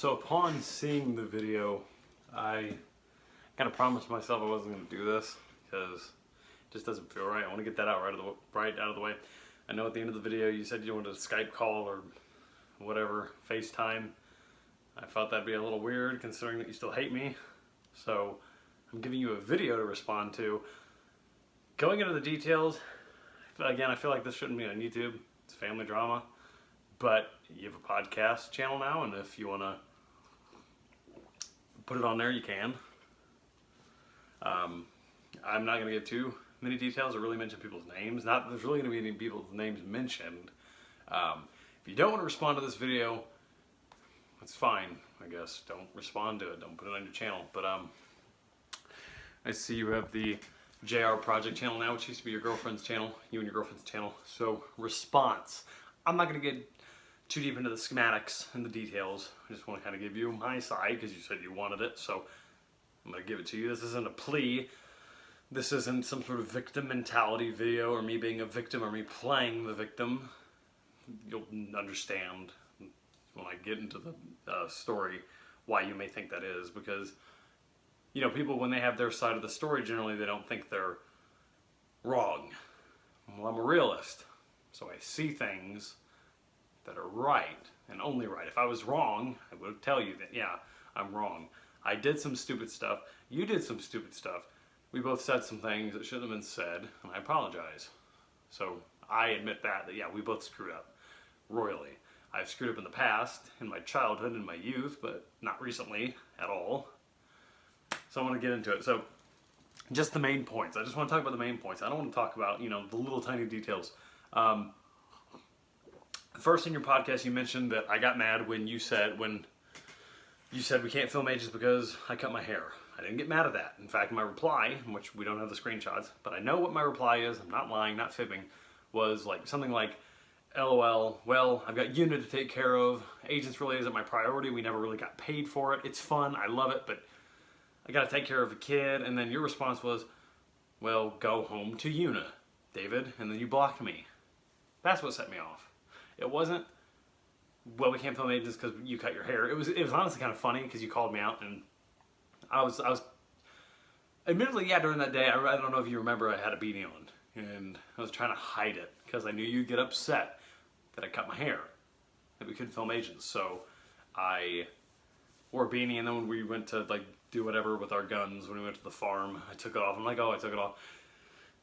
So upon seeing the video, I kind of promised myself I wasn't going to do this because it just doesn't feel right. I want to get that out right out of the way. I know at the end of the video you said you wanted a Skype call or whatever, FaceTime. I felt that'd be a little weird considering that you still hate me. So I'm giving you a video to respond to. Going into the details, again, I feel like this shouldn't be on YouTube. It's family drama. But you have a podcast channel now, and if you want to put it on there, you can. I'm not going to give too many details or really mention people's names. Not that there's really going to be any people's names mentioned. If you don't want to respond to this video, that's fine, I guess. Don't respond to it. Don't put it on your channel. But I see you have the JR Project channel now, which used to be your girlfriend's channel, you and your girlfriend's channel. So, response. I'm not going to get too deep into the schematics and the details. I just want to kind of give you my side because you said you wanted it. So, I'm going to give it to you. This isn't a plea. This isn't some sort of victim mentality video or me being a victim or me playing the victim. You'll understand when I get into the story why you may think that is, because you know, people, when they have their side of the story, generally they don't think they're wrong. Well, I'm a realist, so I see things that are right and only right. If I was wrong, I would tell you that, yeah, I'm wrong. I did some stupid stuff. You did some stupid stuff. We both said some things that shouldn't have been said, and I apologize. So I admit that yeah, we both screwed up royally. I've screwed up in the past, in my childhood, in my youth, but not recently at all. So I want to get into it. So just the main points. I just want to talk about the main points. I don't want to talk about, you know, the little tiny details. First in your podcast, you mentioned that I got mad when you said we can't film ages because I cut my hair. I didn't get mad at that. In fact, my reply, which we don't have the screenshots, but I know what my reply is, I'm not lying, not fibbing, was like something like, LOL, well, I've got Una to take care of. Agents really isn't my priority. We never really got paid for it. It's fun. I love it, but I got to take care of a kid. And then your response was, well, go home to Una, David. And then you blocked me. That's what set me off. It wasn't, well, we can't film agents because you cut your hair. It was honestly kind of funny because you called me out, and I was admittedly, yeah, during that day, I don't know if you remember, I had a beanie on, and I was trying to hide it because I knew you'd get upset that I cut my hair, that we couldn't film agents. So I wore a beanie, and then when we went to like do whatever with our guns, when we went to the farm, I took it off. I'm like, oh, I took it off.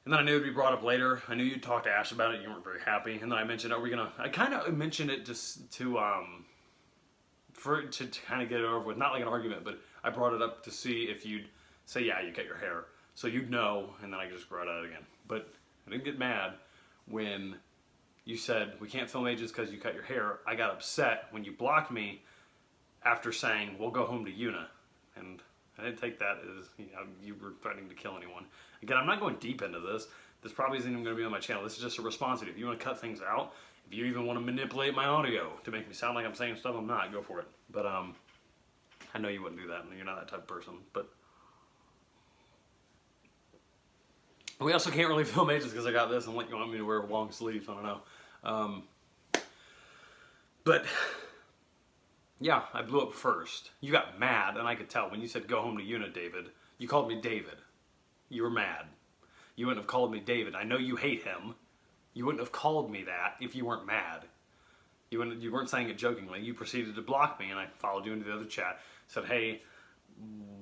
And then I knew it'd be brought up later. I knew you'd talk to Ash about it. You weren't very happy. And then I mentioned, I kind of mentioned it just to kind of get it over with. Not like an argument, but I brought it up to see if you'd say, yeah, you cut your hair. So you'd know, and then I could just grow it out again. But I didn't get mad when you said, we can't film agents because you cut your hair. I got upset when you blocked me after saying, we'll go home to Una. And I didn't take that as, you know, you were threatening to kill anyone. Again, I'm not going deep into this. This probably isn't even going to be on my channel. This is just a response to it. If you want to cut things out, if you even want to manipulate my audio to make me sound like I'm saying stuff I'm not, go for it. But I know you wouldn't do that, and you're not that type of person. But we also can't really film agents because I got this, and you want me to wear long sleeves. I don't know. But yeah, I blew up first. You got mad, and I could tell when you said go home to Una, David. You called me David. You were mad. You wouldn't have called me David. I know you hate him. You wouldn't have called me that if you weren't mad. You weren't saying it jokingly. You proceeded to block me, and I followed you into the other chat. Said, hey,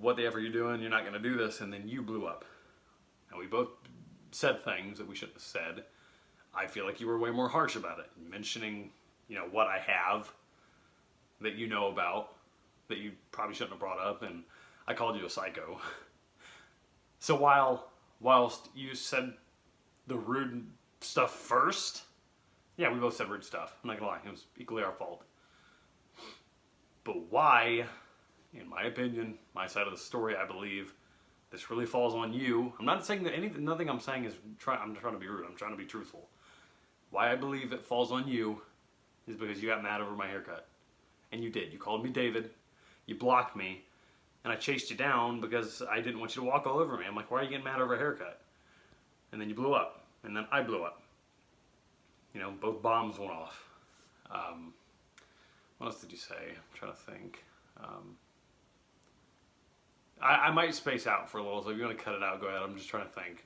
what the F are you doing? You're not going to do this. And then you blew up. And we both said things that we shouldn't have said. I feel like you were way more harsh about it. Mentioning, you know, what I have that you know about that you probably shouldn't have brought up. And I called you a psycho. So whilst you said the rude stuff first, yeah, we both said rude stuff. I'm not gonna lie, it was equally our fault. But why, in my opinion, my side of the story, I believe this really falls on you. I'm not saying that nothing I'm saying is I'm trying to be rude. I'm trying to be truthful. Why I believe it falls on you is because you got mad over my haircut, and you did. You called me David. You blocked me. And I chased you down because I didn't want you to walk all over me. I'm like, why are you getting mad over a haircut? And then you blew up. And then I blew up. You know, both bombs went off. What else did you say? I'm trying to think. I might space out for a little, so if you want to cut it out, go ahead. I'm just trying to think.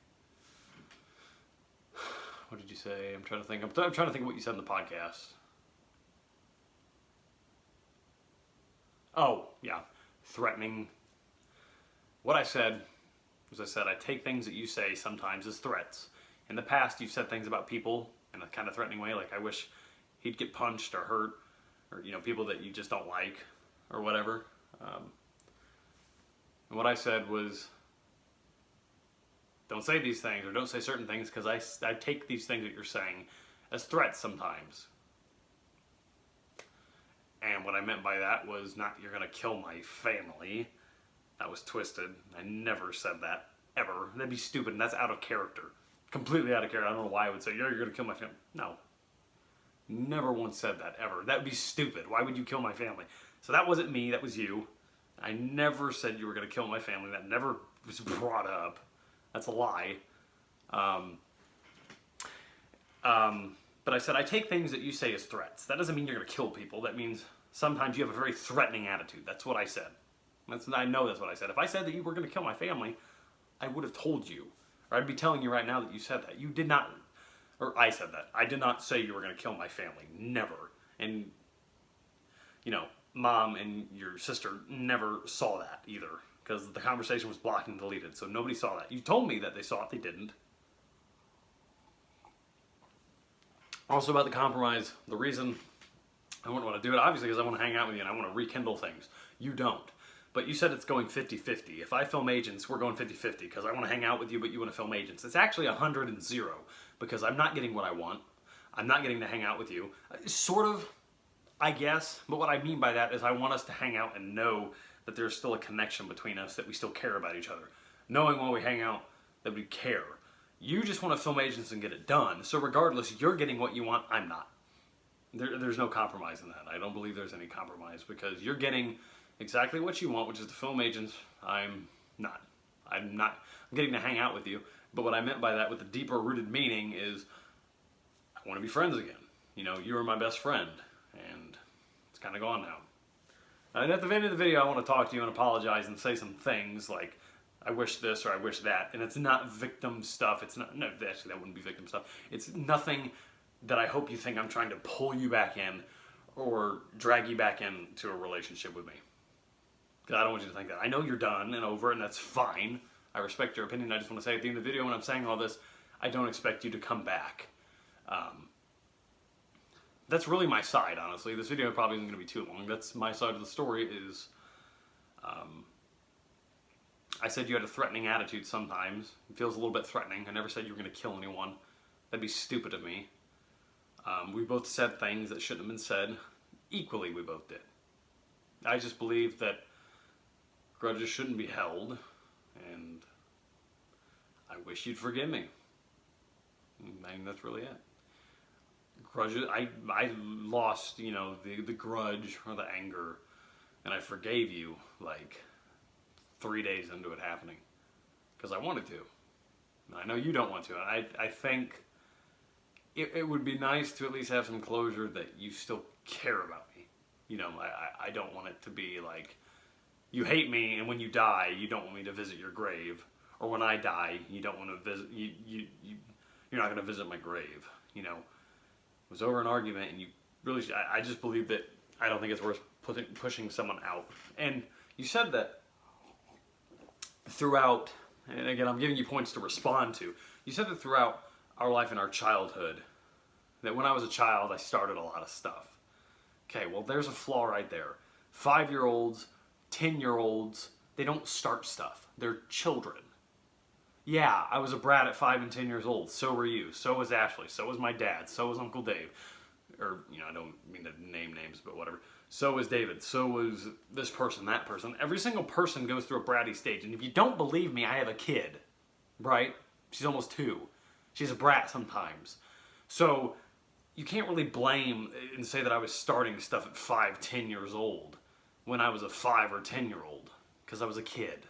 What did you say? I'm trying to think. I'm trying to think of what you said in the podcast. Oh, yeah. Threatening. What I said was I take things that you say sometimes as threats. In the past, you've said things about people in a kind of threatening way, like I wish he'd get punched or hurt, or, you know, people that you just don't like, or whatever. And what I said was, don't say these things, or don't say certain things, because I take these things that you're saying as threats sometimes. And what I meant by that was not you're going to kill my family. That was twisted. I never said that, ever. That'd be stupid, and that's out of character. Completely out of character. I don't know why I would say, you're going to kill my family. No. Never once said that, ever. That would be stupid. Why would you kill my family? So that wasn't me, that was you. I never said you were going to kill my family. That never was brought up. That's a lie. But I said, I take things that you say as threats. That doesn't mean you're going to kill people. That means sometimes you have a very threatening attitude. That's what I said. I know that's what I said. If I said that you were going to kill my family, I would have told you. Or I'd be telling you right now that you said that. You did not, or I said that. I did not say you were going to kill my family. Never. And, you know, Mom and your sister never saw that either. Because the conversation was blocked and deleted. So nobody saw that. You told me that they saw it. They didn't. Also about the compromise, the reason I wouldn't want to do it, obviously, because I want to hang out with you and I want to rekindle things. You don't. But you said it's going 50-50. If I film Agents, we're going 50-50 because I want to hang out with you, but you want to film Agents. It's actually 100-0 because I'm not getting what I want. I'm not getting to hang out with you. Sort of, I guess. But what I mean by that is I want us to hang out and know that there's still a connection between us, that we still care about each other. Knowing while we hang out that we care. You just want to film Agents and get it done. So regardless, you're getting what you want, I'm not. There's no compromise in that. I don't believe there's any compromise because you're getting exactly what you want, which is to film Agents. I'm not. I'm getting to hang out with you. But what I meant by that with the deeper rooted meaning is I want to be friends again. You know, you were my best friend and it's kind of gone now. And at the end of the video, I want to talk to you and apologize and say some things like, I wish this or I wish that. And it's not victim stuff. It's not, no, actually that wouldn't be victim stuff. It's nothing that I hope you think I'm trying to pull you back in or drag you back into a relationship with me. Because I don't want you to think that. I know you're done and over and that's fine. I respect your opinion. I just want to say at the end of the video when I'm saying all this, I don't expect you to come back. That's really my side, honestly. This video probably isn't going to be too long. That's my side of the story is... I said you had a threatening attitude sometimes. It feels a little bit threatening. I never said you were going to kill anyone. That'd be stupid of me. We both said things that shouldn't have been said. Equally, we both did. I just believe that grudges shouldn't be held, and I wish you'd forgive me. I think that's really it. Grudges, I lost, you know, the grudge or the anger, and I forgave you, like, 3 days into it happening. Because I wanted to. And I know you don't want to. And I think it would be nice to at least have some closure that you still care about me. You know, I don't want it to be like, you hate me, and when you die, you don't want me to visit your grave. Or when I die, you don't want to visit, you're not going to visit my grave. You know, it was over an argument, and you really, I just believe that I don't think it's worth pushing someone out. And you said that throughout, and again, I'm giving you points to respond to. You said that throughout our life and our childhood, that when I was a child, I started a lot of stuff. Okay, well, there's a flaw right there. 5-year-olds, 10-year-olds, they don't start stuff. They're children. Yeah, I was a brat at 5 and 10 years old. So were you. So was Ashley. So was my dad. So was Uncle Dave. Or, you know, I don't mean to name names, but whatever. So was David. So was this person, that person. Every single person goes through a bratty stage. And if you don't believe me, I have a kid. Right? She's almost 2. She's a brat sometimes. So you can't really blame and say that I was starting stuff at 5, 10 years old when I was a 5 or 10-year-old. Because I was a kid.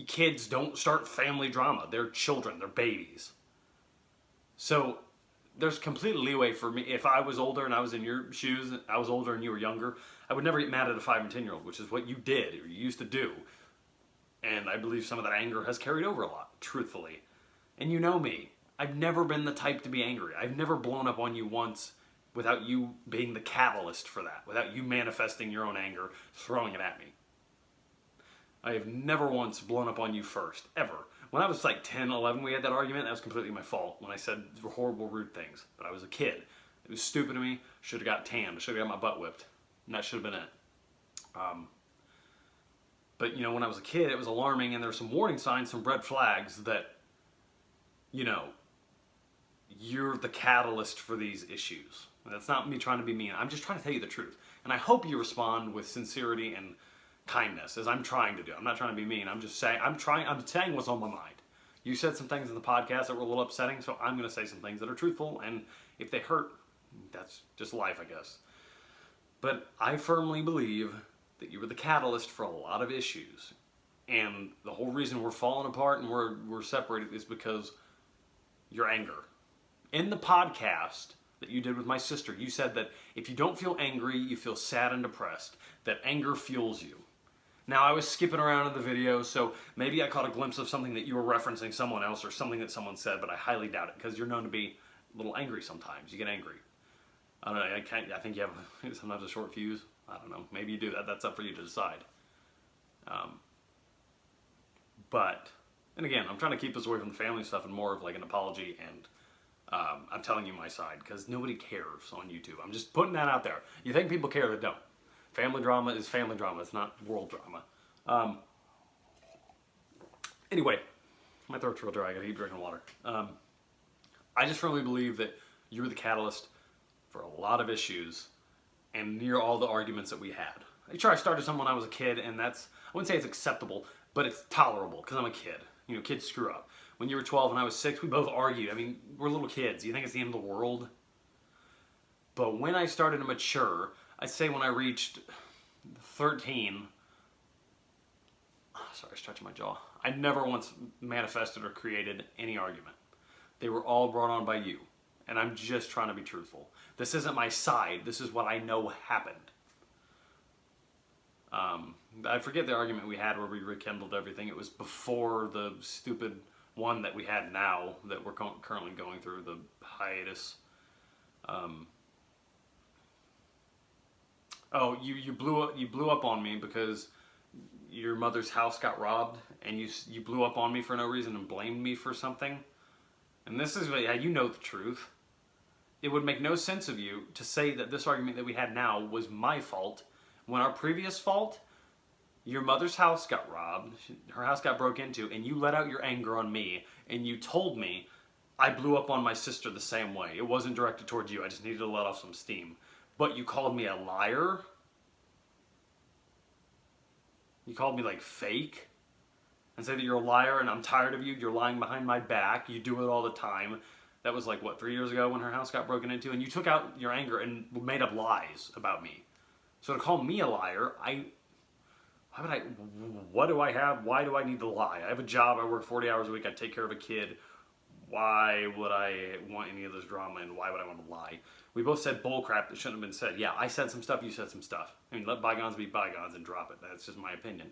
Kids don't start family drama. They're children. They're babies. So there's complete leeway for me. If I was older and I was in your shoes, I was older and you were younger, I would never get mad at a 5 and 10-year-old, which is what you did or you used to do. And I believe some of that anger has carried over a lot, truthfully. And you know me. I've never been the type to be angry. I've never blown up on you once without you being the catalyst for that, without you manifesting your own anger, throwing it at me. I have never once blown up on you first, ever. When I was like 10, 11, we had that argument. That was completely my fault when I said horrible, rude things. But I was a kid. It was stupid of me. Should have got tanned. I should have got my butt whipped. And that should have been it. But, you know, when I was a kid, it was alarming, and there were some warning signs, some red flags that, you know, you're the catalyst for these issues. And that's not me trying to be mean. I'm just trying to tell you the truth. And I hope you respond with sincerity and kindness, as I'm trying to do. I'm not trying to be mean. I'm just saying, I'm saying what's on my mind. You said some things in the podcast that were a little upsetting, so I'm going to say some things that are truthful, and if they hurt, that's just life, I guess. But I firmly believe that you were the catalyst for a lot of issues. And the whole reason we're falling apart and we're separated is because your anger. In the podcast that you did with my sister, you said that if you don't feel angry, you feel sad and depressed, that anger fuels you. Now, I was skipping around in the video, so maybe I caught a glimpse of something that you were referencing someone else or something that someone said, but I highly doubt it, because you're known to be a little angry sometimes. You get angry. I don't know, I think you have sometimes a short fuse. I don't know. Maybe you do that. That's up for you to decide. And again, I'm trying to keep this away from the family stuff and more of like an apology, and I'm telling you my side, because nobody cares on YouTube. I'm just putting that out there. You think people care, they don't. Family drama is family drama. It's not world drama. Anyway, my throat's real dry. I gotta keep drinking water. I just firmly believe that you were the catalyst for a lot of issues and near all the arguments that we had. Sure, I started some when I was a kid, and I wouldn't say it's acceptable, but it's tolerable because I'm a kid. You know, kids screw up. When you were 12 and I was 6, we both argued. I mean, we're little kids. You think it's the end of the world? But when I started to mature, I'd say when I reached 13, sorry, stretching my jaw. I never once manifested or created any argument. They were all brought on by you. And I'm just trying to be truthful. This isn't my side. This is what I know happened. I forget the argument we had where we rekindled everything. It was before the stupid one that we had now that we're currently going through, the hiatus. You blew up on me because your mother's house got robbed, and you blew up on me for no reason and blamed me for something. And this is how you know the truth. It would make no sense of you to say that this argument that we had now was my fault, when our previous fault, your mother's house got robbed, her house got broke into, and you let out your anger on me, and you told me I blew up on my sister the same way. It wasn't directed towards you. I just needed to let off some steam. But you called me a liar? You called me like fake? And say that you're a liar and I'm tired of you, you're lying behind my back, you do it all the time. That was like, what, 3 years ago when her house got broken into? And you took out your anger and made up lies about me. So to call me a liar, what do I have? Why do I need to lie? I have a job, I work 40 hours a week, I take care of a kid. Why would I want any of this drama, and why would I want to lie? We both said bull crap that shouldn't have been said. Yeah, I said some stuff, you said some stuff. I mean, let bygones be bygones and drop it. That's just my opinion.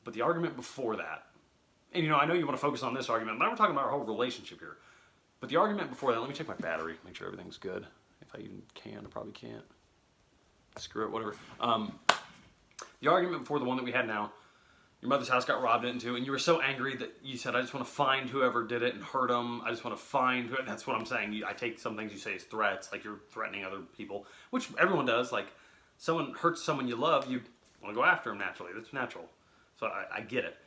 But the argument before that, and you know, I know you want to focus on this argument, but we're talking about our whole relationship here. But the argument before that, let me check my battery, make sure everything's good. If I even can, I probably can't. Screw it, whatever. The argument before the one that we had now, your mother's house got robbed into, and you were so angry that you said, I just want to find whoever did it and hurt them. I just want to find whoever. That's what I'm saying. I take some things you say as threats, like you're threatening other people, which everyone does. Like, someone hurts someone you love, you want to go after them naturally. That's natural. So I get it.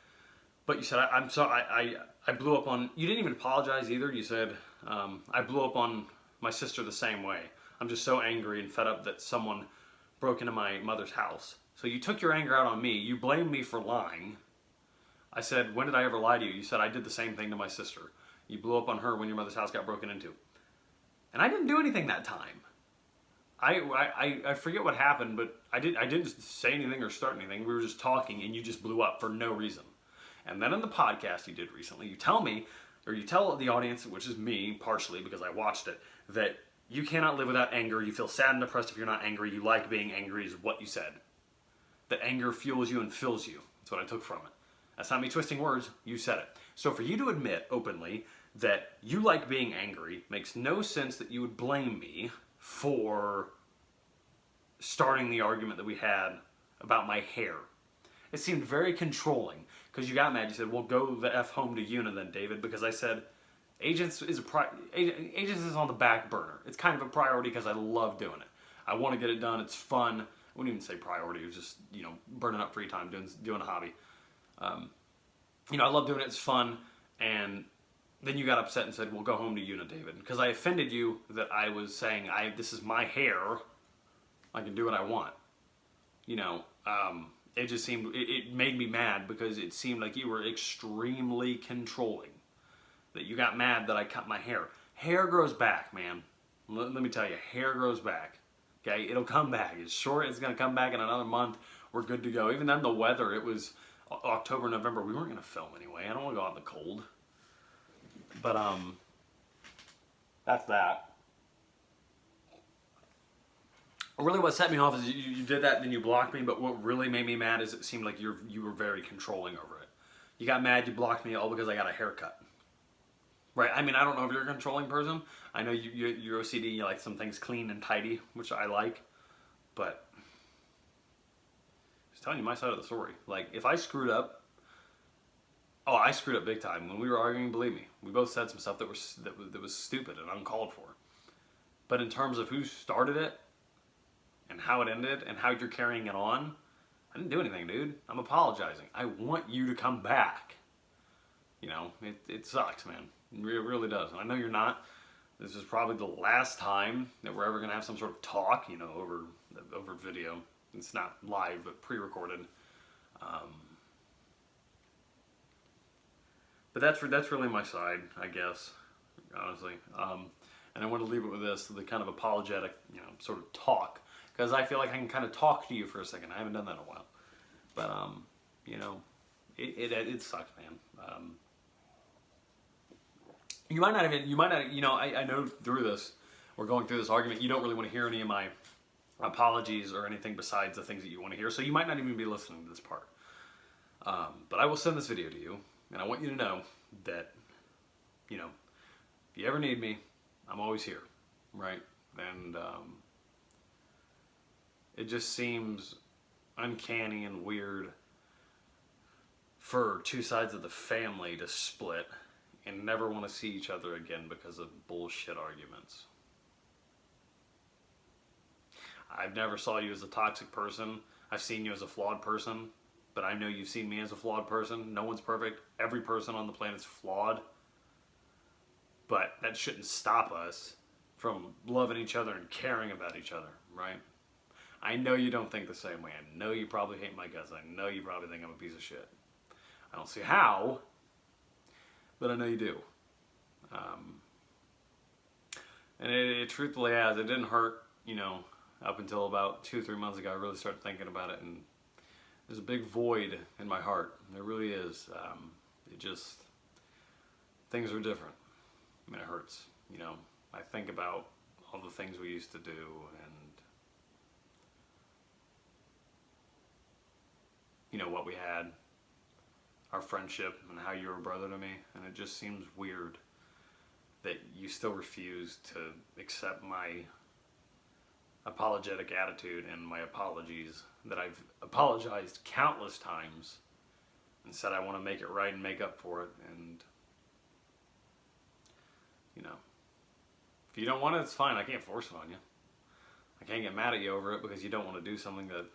But you said, I'm sorry, I blew up on, you didn't even apologize either. You said, I blew up on my sister the same way. I'm just so angry and fed up that someone broke into my mother's house. So you took your anger out on me. You blamed me for lying. I said, when did I ever lie to you? You said, I did the same thing to my sister. You blew up on her when your mother's house got broken into. And I didn't do anything that time. I forget what happened, but I didn't say anything or start anything. We were just talking, and you just blew up for no reason. And then in the podcast you did recently, you tell me or you tell the audience, which is me partially because I watched it, that you cannot live without anger. You feel sad and depressed if you're not angry. You like being angry is what you said. That anger fuels you and fills you. That's what I took from it. That's not me twisting words. You said it. So for you to admit openly that you like being angry makes no sense that you would blame me for starting the argument that we had about my hair. It seemed very controlling because you got mad. You said, well, go the F home to Una then, David, because I said Agents is Agents is on the back burner. It's kind of a priority because I love doing it. I want to get it done. It's fun. I wouldn't even say priority. It was just, burning up free time, doing a hobby. I love doing it. It's fun. And then you got upset and said, well, go home to Una, David. Because I offended you that I was saying, this is my hair. I can do what I want. It just seemed, it made me mad because it seemed like you were extremely controlling. That you got mad that I cut my hair. Hair grows back, man. Let me tell you, hair grows back. Okay, it'll come back. It's short, it's going to come back in another month. We're good to go. Even then, the weather, it was October, November. We weren't going to film anyway. I don't want to go out in the cold. But, that's that. Really what set me off is you did that and then you blocked me, but what really made me mad is it seemed like you were very controlling over it. You got mad, you blocked me all because I got a haircut. Right, I mean, I don't know if you're a controlling person. I know you're OCD, you like some things clean and tidy, which I like. But, just telling you my side of the story. Like, if I screwed up, I screwed up big time. When we were arguing, believe me, we both said some stuff that was stupid and uncalled for. But in terms of who started it, and how it ended, and how you're carrying it on, I didn't do anything, dude. I'm apologizing. I want you to come back. It sucks, man. It really does. And I know you're not. This is probably the last time that we're ever going to have some sort of talk, over video. It's not live, but pre-recorded. But that's really my side, I guess, honestly. And I want to leave it with this, the kind of apologetic, sort of talk. Because I feel like I can kind of talk to you for a second. I haven't done that in a while. But, it sucks, man. You might not, I know through this, we're going through this argument, you don't really want to hear any of my apologies or anything besides the things that you want to hear, so you might not even be listening to this part. But I will send this video to you, and I want you to know that, if you ever need me, I'm always here, right? And it just seems uncanny and weird for two sides of the family to split and never want to see each other again because of bullshit arguments. I've never saw you as a toxic person. I've seen you as a flawed person, but I know you've seen me as a flawed person. No one's perfect. Every person on the planet's flawed. But that shouldn't stop us from loving each other and caring about each other, right? I know you don't think the same way. I know you probably hate my guts. I know you probably think I'm a piece of shit. I don't see how, but I know you do. And it truthfully has. It didn't hurt, up until about 2 or 3 months ago. I really started thinking about it, and there's a big void in my heart. There really is. Things are different. I mean, it hurts. I think about all the things we used to do, and what we had, our friendship, and how you were a brother to me, and it just seems weird that you still refuse to accept my apologetic attitude and my apologies that I've apologized countless times and said I want to make it right and make up for it. And if you don't want it, it's fine. I can't force it on you. I can't get mad at you over it because you don't want to do something that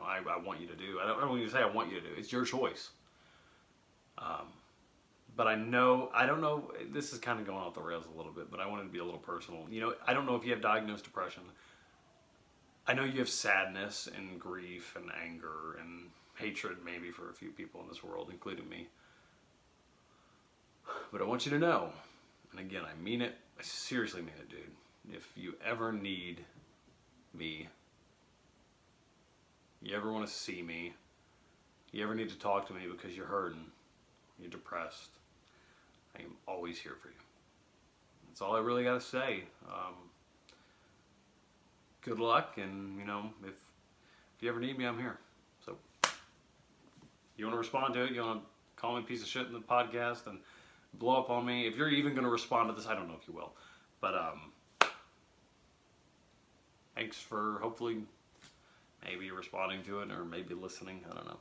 I want you to do. I don't even say I want you to do. It's your choice. But I don't know, this is kind of going off the rails a little bit, but I wanted to be a little personal. I don't know if you have diagnosed depression. I know you have sadness and grief and anger and hatred maybe for a few people in this world, including me. But I want you to know, and again, I mean it, I seriously mean it, dude. If you ever need me, you ever want to see me, you ever need to talk to me because you're hurting, you're depressed, I am always here for you. That's all I really got to say. Good luck, and if you ever need me, I'm here. So, you want to respond to it? You want to call me a piece of shit in the podcast and blow up on me? If you're even going to respond to this, I don't know if you will, but thanks for hopefully maybe responding to it or maybe listening. I don't know.